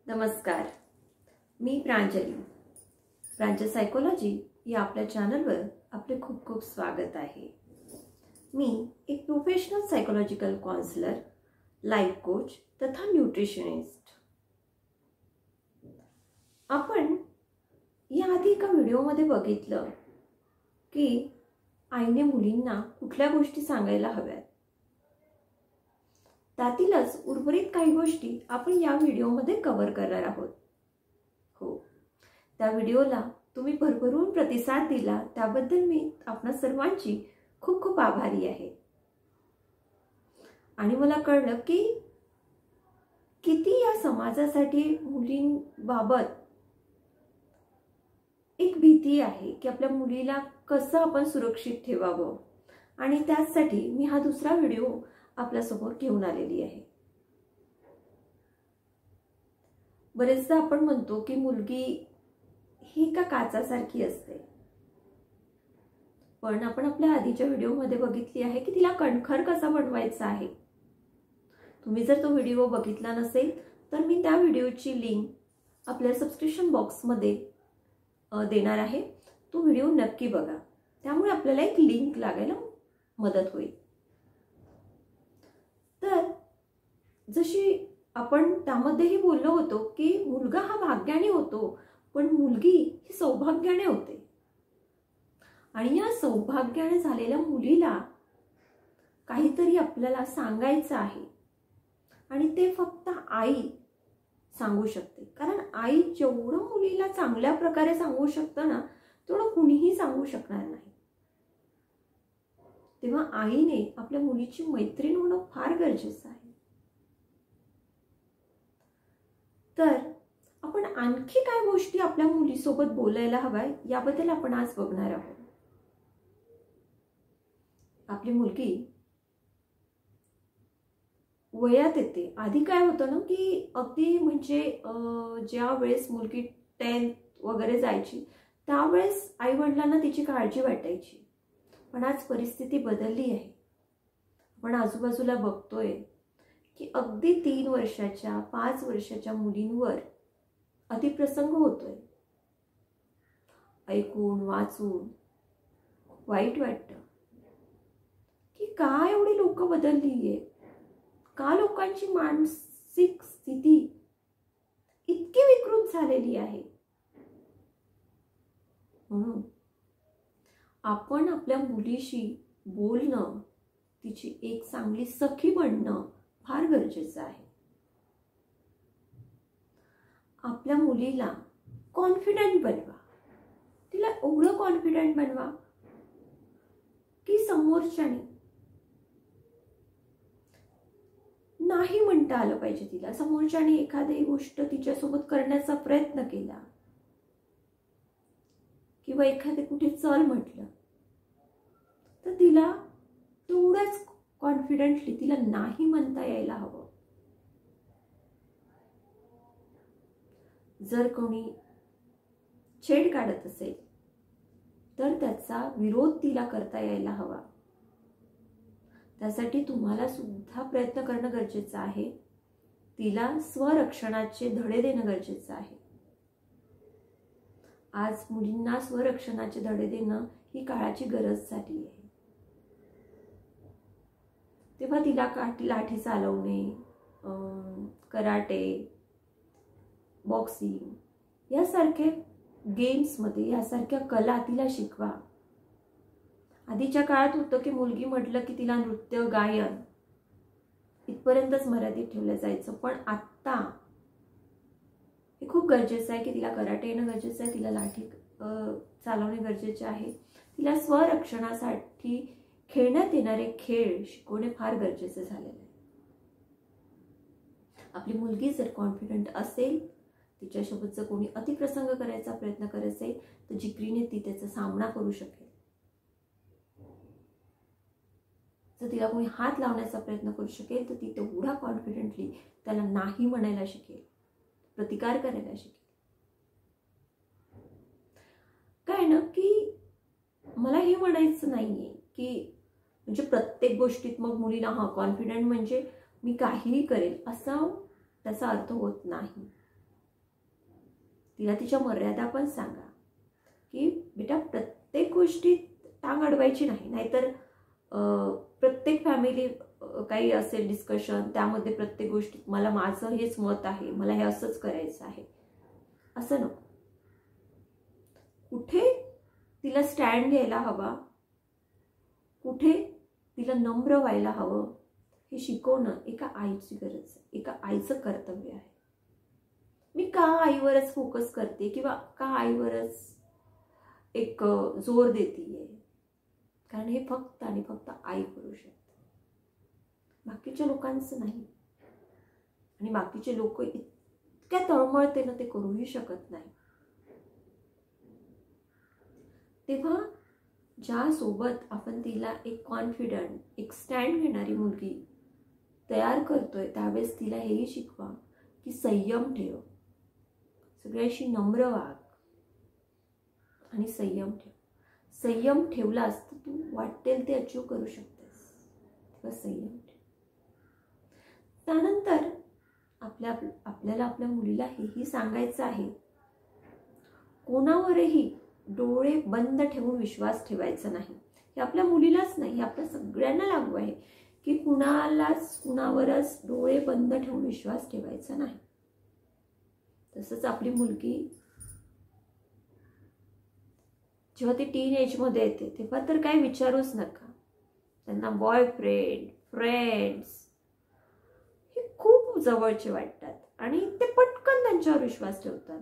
नमस्कार, मी प्रांजली. प्रांजल सायकोलॉजी या आपल्या चॅनलवर आपले खूप खूप स्वागत आहे. मी एक professional psychological counsellor, life coach तथा न्यूट्रिशनिस्ट. आपण याआधी एका व्हिडिओमध्ये बघितलं की आईने मुलींना कुठल्या गोष्टी सांगायला हव्यात. त्यातीलच उर्वरित काही गोष्टी आपण या व्हिडिओमध्ये कव्हर करणार आहोत. हो, त्या व्हिडिओला तुम्ही भरभरून प्रतिसाद दिला त्याबद्दल मी आपणा सर्वांची खूप खूप आभारी आहे. आणि मला कळलं की किती या समाजासाठी मुलींबाबत एक भीती आहे की आपल्या मुलीला कसं आपण सुरक्षित ठेवावं, आणि त्यासाठी मी हा दुसरा व्हिडिओ आपल्या समोर घेऊन आलेली आहे. बरेचदा आपण म्हणतो की मुलगी ही का काचासारखी असते, पण आपण आपल्या आधीच्या व्हिडिओमध्ये बघितली आहे की तिला कणखर कसा बनवायचा आहे. तुम्ही जर तो व्हिडिओ बघितला नसेल तर मी त्या व्हिडिओची लिंक आपल्या सबस्क्रिप्शन बॉक्समध्ये देणार आहे. तो व्हिडिओ नक्की बघा, त्यामुळे आपल्याला एक लिंक लागायला मदत होईल. तर जशी आपण त्यामध्येही बोललो होतो की मुलगा हा भाग्याने होतो, पण मुलगी ही सौभाग्याने होते. आणि या सौभाग्याने झालेल्या मुलीला काहीतरी आपल्याला सांगायचं आहे, आणि ते फक्त आई सांगू शकते. कारण आई जेवढं मुलीला चांगल्या प्रकारे सांगू शकतं ना, तेवढं कुणीही सांगू शकणार नाही. तेव्हा आईने आपल्या मुलीची मैत्रीण होणं फार गरजेचं आहे. तर आपण आणखी काय गोष्टी आपल्या मुलीसोबत बोलायला हव्या याबद्दल आपण आज बघणार आहोत. आपली मुलगी वयात येते. आधी काय होतं ना की अगदी म्हणजे ज्या वेळेस मुलगी 10th वगैरे जायची त्यावेळेस आई वडिलांना तिची काळजी वाटायची. पण आज परिस्थिती बदलली आहे. आपण आजूबाजूला बघतोय की अगदी 3 वर्षाच्या 5 वर्षाच्या मुलींवर अतिप्रसंग होतोय. ऐकून वाचून वाईट वाटतं की का एवढी लोक बदलली आहे, का लोकांची मानसिक स्थिती इतकी विकृत झालेली आहे. म्हणून आपण आपल्या मुलीशी बोलणं, तिची एक चांगली सखी बनणं फार गरजेचं आहे. आपल्या मुलीला कॉन्फिडंट बनवा. तिला एवढं कॉन्फिडंट बनवा की समोरच्याने नाही म्हणता आलं पाहिजे तिला. समोरच्याने एखादी गोष्ट तिच्यासोबत करण्याचा प्रयत्न केला किंवा एखादे कुठे चल म्हटलं तर तिला तेवढंच कॉन्फिडेंटली तिला नाही म्हणता यायला हवं. जर कोणी छेड काढत असेल तर त्याचा विरोध तिला करता यायला हवा. त्यासाठी तुम्हाला सुद्धा प्रयत्न करणं गरजेचं आहे. तिला स्वरक्षणाचे धडे देणं गरजेचं आहे. आज मुलींना स्वरक्षणाचे धडे देणं ही काळाची गरज झाली आहे. तेव्हा तिला लाठी चालवणे, कराटे, बॉक्सिंग यासारखे गेम्समध्ये यासारख्या कला तिला शिकवा. आधीच्या काळात होतं की मुलगी म्हटलं की तिला नृत्य गायन इथपर्यंतच मर्यादित ठेवलं जायचं, पण आता हे खूप गरजेचं आहे की तिला कराटे येणं गरजेचं आहे, तिला लाठी चालवणे गरजेचे आहे. तिला स्वरक्षणासाठी खेळण्यात येणारे खेळ शिकवणे फार गरजेचे झालेले आहे. आपली मुलगी जर कॉन्फिडंट असेल, तिच्यासोबत जर कोणी अतिप्रसंग करायचा प्रयत्न करत असेल तर जिकरीने ती त्याचा सामना करू शकेल. जर तिला कोणी हात लावण्याचा प्रयत्न करू शकेल तर ती तेवढा कॉन्फिडेंटली त्याला नाही म्हणायला शिकेल, प्रतिकार करायला शिकेल. काय ना की मला हे म्हणायचं नाहीये की म्हणजे प्रत्येक गोष्टीत मग मुलीला कॉन्फिडंट म्हणजे मी काहीही करेल असा त्याचा अर्थ होत नाही. तिला तिच्या मर्यादा पण सांगा की बेटा प्रत्येक गोष्टीत टांग अडवायची नाही, नाहीतर प्रत्येक फॅमिली काही असेल डिस्कशन, त्यामध्ये प्रत्येक गोष्टीत मला माझं हेच मत आहे, मला हे असंच करायचं आहे, असं नको. कुठे तिला स्टँड घ्यायला हवा, कुठे तिला नम्र व्हायला हवं, हे शिकवणं एका आईची गरज आहे, एका आईचं कर्तव्य आहे. मी का आईवरच फोकस करते किंवा का आईवरच एक जोर देतीये, कारण हे फक्त आणि फक्त आई करू शकते, बाकीच्या लोकांचं नाही. आणि बाकीचे लोक इतक्या तळमळतेनं ते करूही शकत नाही. तेव्हा ज्या सोबत आपण तिला एक कॉन्फिडंट, एक स्टँड घेणारी मुलगी तयार करतोय, त्यावेळेस तिला हेही शिकवा की संयम ठेव, सगळ्याशी नम्र वाग आणि संयम ठेव. संयम ठेवलास तर तू वाटेल ते अचीव करू शकतेस, तेव्हा संयम ठेव. त्यानंतर आपल्याला आपल्या मुलीला हेही सांगायचं आहे, कोणावरही डोळे बंद ठेवून विश्वास ठेवायचा नाही. हे आपल्या मुलीलाच नाही, हे आपल्या सगळ्यांना लागू आहे की कुणावरच डोळे बंद ठेवून विश्वास ठेवायचा नाही. तसंच आपली मुलगी जेव्हा ती टीन एज मध्ये येते तेव्हा तर काय विचारूच नका. त्यांना बॉयफ्रेंड, फ्रेंड्स हे खूप जवळचे वाटतात आणि ते पटकन त्यांच्यावर विश्वास ठेवतात.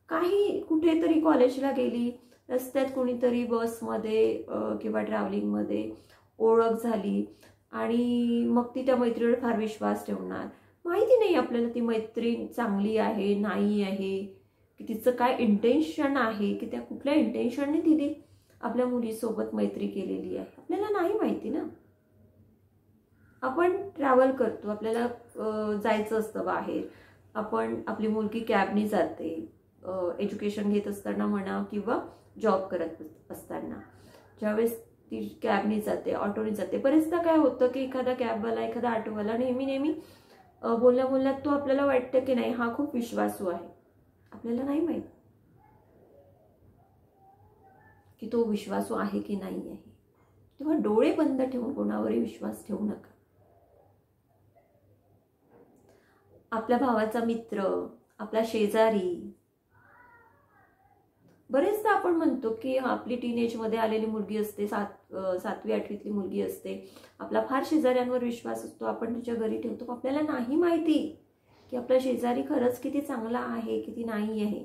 काही कुठेतरी कॉलेजला गेली, रस्त्यात कोणीतरी बसमध्ये किंवा ट्रॅव्हलिंगमध्ये ओळख झाली आणि मग ती त्या मैत्रिणीवर फार विश्वास ठेवणार. माहिती नाही आपल्याला ती मैत्रीण चांगली आहे नाही आहे, की तिचं काय इंटेन्शन आहे, की त्या कुठल्या इंटेन्शनने तिने आपल्या मुलीसोबत मैत्री केलेली आहे, आपल्याला नाही माहिती ना. आपण ट्रॅव्हल करतो, आपल्याला जायचं असतं बाहेर, आपली मुलगी कॅबनी जाते, एज्युकेशन घेत असताना म्हणा किंवा जॉब करत असताना, ज्यावेळेस ती कॅबनी जाते, ऑटोनी जाते, बरेचदा काय होतं की एखादा कॅबवाला, एखादा ऑटोवाला नेहमी बोलण्यात तो आपल्याला वाटतं की नाही हा खूप विश्वासू आहे. आपल्याला नाही माहित की तो विश्वासू आहे की नाही आहे. तेव्हा डोळे बंद ठेवून कोणावरही विश्वास ठेवू नका. आपल्या भावाचा मित्र, आपला शेजारी, बरेचदा आपण म्हणतो की आपली टीनेज मध्ये आलेली मुलगी असते, 7वी 8वीतली मुलगी असते, आपला फार शेजाऱ्यांवर विश्वास असतो, आपण तिच्या घरी ठेवतो. आपल्याला नाही माहिती की आपला शेजारी खरंच किती चांगला आहे किती नाही आहे.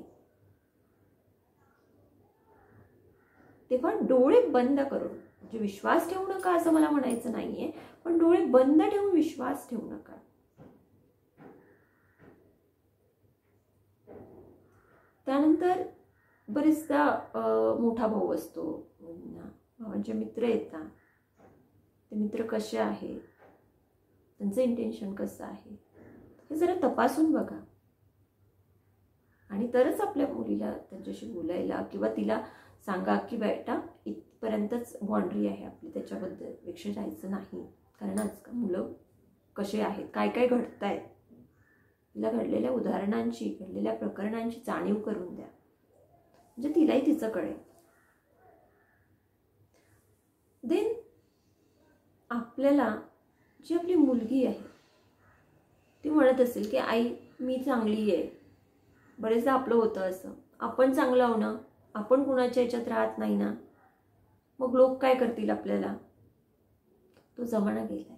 तेव्हा डोळे बंद करून, म्हणजे विश्वास ठेवू नका असं मला म्हणायचं नाहीये, पण डोळे बंद ठेवून विश्वास ठेवू नका. त्यानंतर बरेचदा मोठा भाऊ असतो, भावांचे मित्र येतात, ते मित्र कसे आहेत, त्यांचं इंटेन्शन कसं आहे हे जरा तपासून बघा आणि तरच आपल्या मुलीला त्यांच्याशी बोलायला किंवा तिला सांगा की बेटा इथपर्यंतच बाउंड्री आहे आपली, त्याच्याबद्दल पेक्षा जायचं नाही. कारण आजकाल मुलं कसे आहेत, काय काय घडतायत, तिला घडलेल्या उदाहरणांची, घडलेल्या प्रकरणांची जाणीव करून द्या, म्हणजे तिलाही तिचं कळेल. देन आपल्याला जी आपली मुलगी आहे ती म्हणत असेल की आई मी चांगली आहे, बरेचदा आपलं होतं असं, आपण चांगलं होणं, आपण कुणाच्या ह्याच्यात राहत नाही ना, मग लोक काय करतील आपल्याला. तो जमाना गेलाय.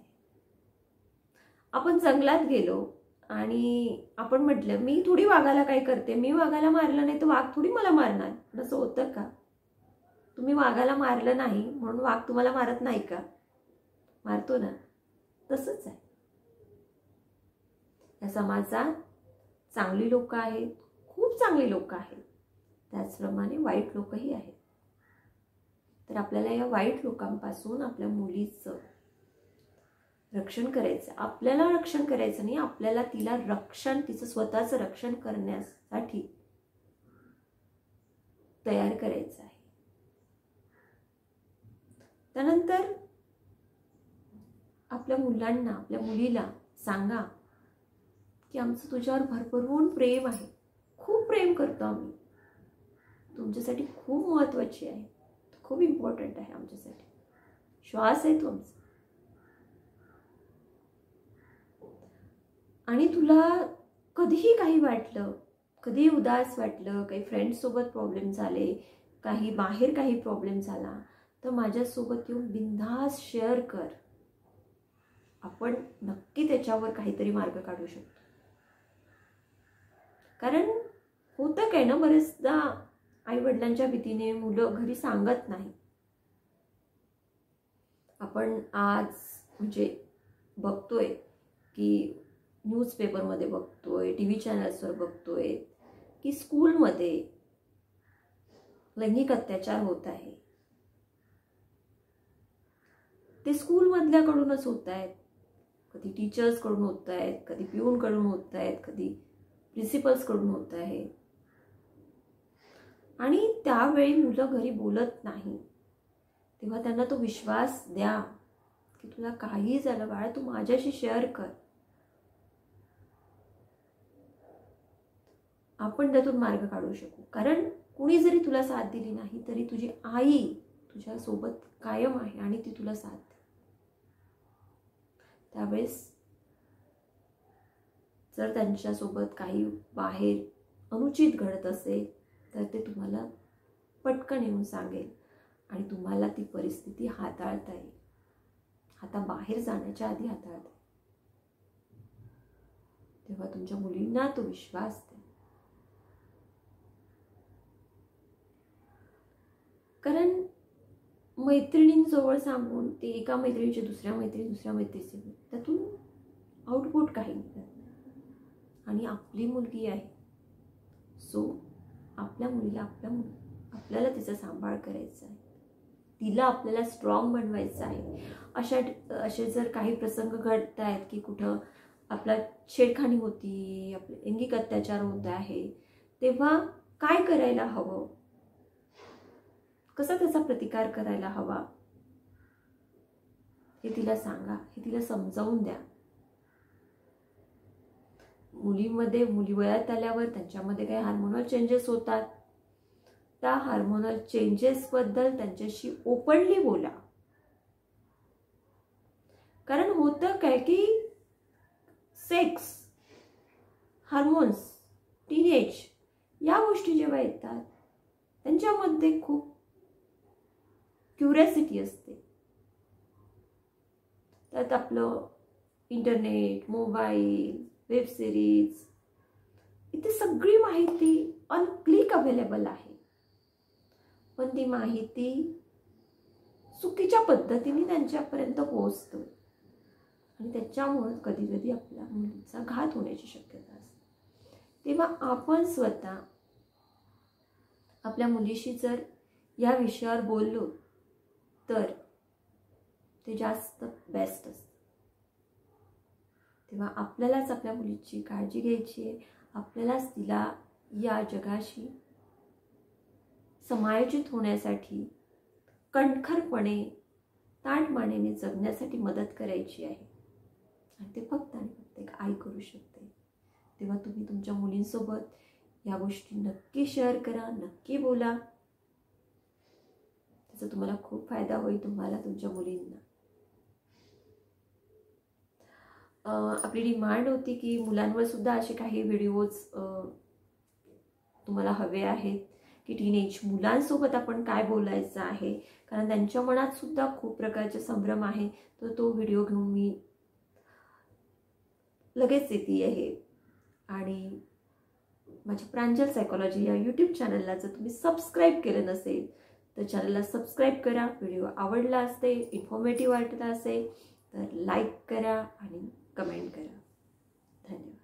आपण जंगलात गेलो आणि आपण म्हटलं मी थोडी वाघाला काय करते, मी वाघाला मारलं नाही तर वाघ थोडी मला मारणार, असं होतं का. तुम्ही वाघाला मारलं नाही म्हणून वाघ तुम्हाला मारत नाही का, मारतो ना. तसंच आहे, या समाजात चांगली लोक आहेत, खूप चांगली लोक आहेत, त्याचप्रमाणे वाईट लोकही आहेत. तर आपल्याला या वाईट लोकांपासून आपल्या मुलीचं रक्षण करायचं. आपल्याला रक्षण करायचं नाही, आपल्याला तिचं स्वतःचं रक्षण करण्यासाठी तयार करायचं आहे. त्यानंतर आपल्या मुलांना, आपल्या मुलीला सांगा की आमचं तुझ्यावर भरभरून प्रेम आहे, खूप प्रेम करतो आम्ही, तुमच्यासाठी खूप महत्त्वाची आहे, खूप इम्पॉर्टंट आहे आमच्यासाठी. श्वास आहे तो आमचा. आणि तुला कधीही काही वाटलं, कधी उदास वाटलं, काही फ्रेंड्ससोबत प्रॉब्लेम झाले, काही बाहेर काही प्रॉब्लेम झाला, तर माझ्यासोबत येऊन बिनधास्त शेअर कर. आपण नक्की त्याच्यावर काहीतरी मार्ग काढू शकतो. कारण होतं काय ना, बरेचदा आई वडिलांच्या भीतीने मुलं घरी सांगत नाही. आपण आज म्हणजे बघतोय की न्यूजपेपरमध्ये बघतोय, TV चॅनल्सवर बघतोय की स्कूलमध्ये लैंगिक अत्याचार होत आहे. ते स्कूलमधल्याकडूनच होत आहेत, कधी टीचर्सकडून होत आहेत, कधी पिऊनकडून होत आहेत, कधी प्रिन्सिपल्सकडून होत आहे. आणि त्यावेळी मुलं घरी बोलत नाही. तेव्हा त्यांना तो विश्वास द्या की तुला काही झालं बाळा, तू माझ्याशी शेअर कर. आपण त्यातून मार्ग काढू शकू. कारण कुणी जरी तुला साथ दिली नाही तरी तुझी आई तुझ्या सोबत कायम आहे आणि ती तुला साथ देते. त्यावेळेस जर त्यांच्यासोबत काही बाहेर अनुचित घडत असेल तर ते तुम्हाला पटकन येऊन सांगेल आणि तुम्हाला ती परिस्थिती हाताळता येईल. आता बाहेर जाण्याच्या आधी हाताळता. तेव्हा तुमच्या मुलींना तो विश्वास द्या. कारण मैत्रिणींजवळ सांगून ते एका मैत्रिणीचे दुसऱ्या मैत्रिणीचे त्यातून आउटपुट काही नाही. आणि आपली मुलगी आहे, सो आपल्या मुलीला आपल्याला तिचा सांभाळ करायचा आहे. तिला आपल्याला स्ट्रॉंग बनवायचं आहे. असे जर काही प्रसंग घडत आहेत की कुठं आपला छेडखानी होती, आपले लैंगिक अत्याचार होत आहे, तेव्हा काय करायला हवं, कसा त्याचा प्रतिकार करायला हवा, हे तिला सांगा, हे तिला समजावून द्या. मुली वयात आल्यावर त्यांच्यामध्ये काही हार्मोनल चेंजेस होतात. त्या हार्मोनल चेंजेस बद्दल त्यांच्याशी ओपनली बोला. कारण होतं काय की सेक्स, हार्मोन्स, टीनेज या गोष्टी जेव्हा येतात त्यांच्यामध्ये खूप क्युरियोसिटी असते. त्यात आपलं इंटरनेट, मोबाईल, वेब सिरीज, इथे सगळी माहिती ऑन क्लिक अवेलेबल आहे. पण ती माहिती चुकीच्या पद्धतीने त्यांच्यापर्यंत पोहोचते आणि त्याच्यामुळे कधी कधी आपल्या मुलीचा घात होण्याची शक्यता असते. तेव्हा आपण स्वतः आपल्या मुलीशी जर या विषयावर बोललो तर ते जास्त बेस्ट असतं. तेव्हा आपल्यालाच आपल्या मुलीची काळजी घ्यायची आहे. आपल्यालाच तिला या जगाशी समायोजित होण्यासाठी कणखरपणे, ताठमानेने जगण्यासाठी मदत करायची आहे. आणि ते फक्त आणि फक्त एक आई करू शकते. तेव्हा तुम्ही तुमच्या मुलींसोबत या गोष्टी नक्की शेअर करा, नक्की बोला. त्याचा तुम्हाला खूप फायदा होईल, तुम्हाला, तुमच्या मुलींना. आपली डिमांड होती की मुलांवर सुद्धा असे काही व्हिडिओज तुम्हाला हवे आहेत की टीनेज मुलांसोबत आपण काय बोलायचं आहे. कारण त्यांच्या मनात सुद्धा खूप प्रकारचे संभ्रम आहे. तर तो व्हिडिओ घेऊन मी लगेच येते आहे. आणि माझ्या प्रांजल सायकोलॉजी या यूट्यूब चॅनलला जर तुम्ही सबस्क्राईब केलं नसेल तर चॅनलला सबस्क्राईब करा. व्हिडिओ आवडला असेल, इन्फॉर्मेटिव्ह वाटला असेल तर लाईक करा आणि कमेंट करा. धन्यवाद.